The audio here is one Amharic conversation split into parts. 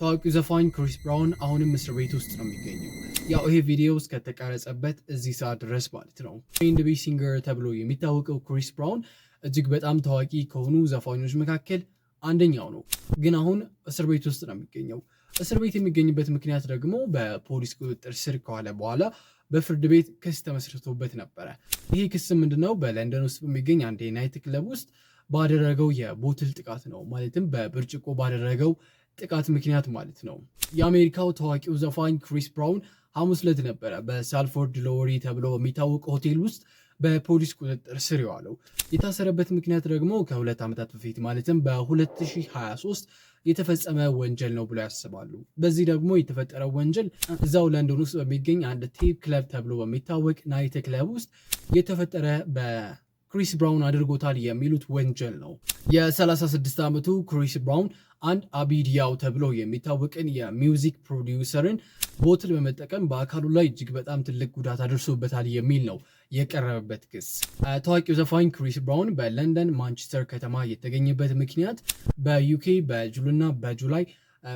ታዋቂው ዘፋኝ ክሪስ ብራውን አሁንም እስር ቤት ውስጥ ነው የሚገኘው። ያው ይሄ ቪዲዮ እስከተቀረጸበት እዚህ ሰዓት ድረስ ማለት ነው። ኤንድ ቢ ሲንገር ተብሎ የሚታወቀው ክሪስ ብራውን እጅግ በጣም ታዋቂ ከሆኑ ዘፋኞች መካከል አንደኛው ነው። ግን አሁን እስር ቤት ውስጥ ነው የሚገኘው። እስር ቤት የሚገኝበት ምክንያት ደግሞ በፖሊስ ቁጥጥር ስር ከዋለ በኋላ በፍርድ ቤት ክስ ተመስርቶበት ነበረ። ይህ ክስ ምንድነው? በለንደን ውስጥ በሚገኝ አንድ የናይት ክለብ ውስጥ ባደረገው የቦትል ጥቃት ነው። ማለትም በብርጭቆ ባደረገው ጥቃት ምክንያት ማለት ነው። የአሜሪካው ታዋቂው ዘፋኝ ክሪስ ብራውን ሐሙስ ዕለት ነበረ በሳልፎርድ ሎወሪ ተብሎ በሚታወቅ ሆቴል ውስጥ በፖሊስ ቁጥጥር ስር የዋለው። የታሰረበት ምክንያት ደግሞ ከ2 ዓመታት በፊት ማለትም በ2023 የተፈጸመ ወንጀል ነው ብሎ ያስባሉ። በዚህ ደግሞ የተፈጠረው ወንጀል እዛው ለንደን ውስጥ በሚገኝ አንድ ቴፕ ክለብ ተብሎ በሚታወቅ ናይት ክለብ ውስጥ የተፈጠረ ክሪስ ብራውን አድርጎታል የሚሉት ወንጀል ነው። የ36 ዓመቱ ክሪስ ብራውን አንድ አቢዲያው ተብሎ የሚታወቅን የሚውዚክ ፕሮዲውሰርን ቦትል በመጠቀም በአካሉ ላይ እጅግ በጣም ትልቅ ጉዳት አድርሶበታል የሚል ነው የቀረበበት ክስ። ታዋቂው ዘፋኝ ክሪስ ብራውን በለንደን ማንቸስተር ከተማ የተገኘበት ምክንያት በዩኬ በጁልና በጁላይ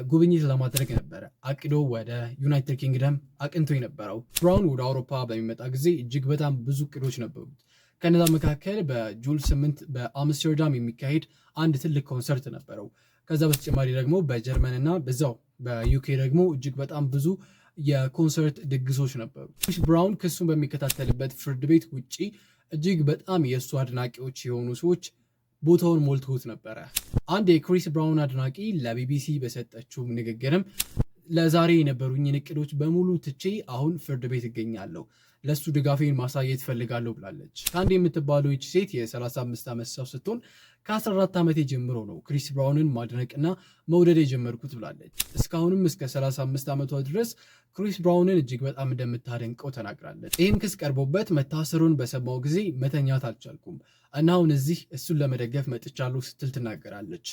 ጉብኝት ለማድረግ ነበረ አቅዶ ወደ ዩናይትድ ኪንግደም አቅንቶ የነበረው። ብራውን ወደ አውሮፓ በሚመጣ ጊዜ እጅግ በጣም ብዙ እቅዶች ነበሩት። ከነዛ መካከል በጁል 8 በአምስተርዳም የሚካሄድ አንድ ትልቅ ኮንሰርት ነበረው። ከዛ በተጨማሪ ደግሞ በጀርመን እና በዛው በዩኬ ደግሞ እጅግ በጣም ብዙ የኮንሰርት ድግሶች ነበሩ። ክሪስ ብራውን ክሱን በሚከታተልበት ፍርድ ቤት ውጪ እጅግ በጣም የእሱ አድናቂዎች የሆኑ ሰዎች ቦታውን ሞልቶት ነበረ። አንድ የክሪስ ብራውን አድናቂ ለቢቢሲ በሰጠችው ንግግርም ለዛሬ የነበሩኝን እቅዶች በሙሉ ትቼ አሁን ፍርድ ቤት እገኛለሁ፣ ለሱ ድጋፌን ማሳየት ፈልጋለሁ ብላለች። ከአንድ የምትባለው ይች ሴት የ35 ዓመት ሰው ስትሆን ከ14 ዓመቴ ጀምሮ ነው ክሪስ ብራውንን ማድነቅና መውደድ የጀመርኩት ብላለች። እስካሁንም እስከ 35 ዓመቷ ድረስ ክሪስ ብራውንን እጅግ በጣም እንደምታደንቀው ተናግራለች። ይህም ክስ ቀርቦበት መታሰሩን በሰማው ጊዜ መተኛት አልቻልኩም እና አሁን እዚህ እሱን ለመደገፍ መጥቻለሁ ስትል ትናገራለች።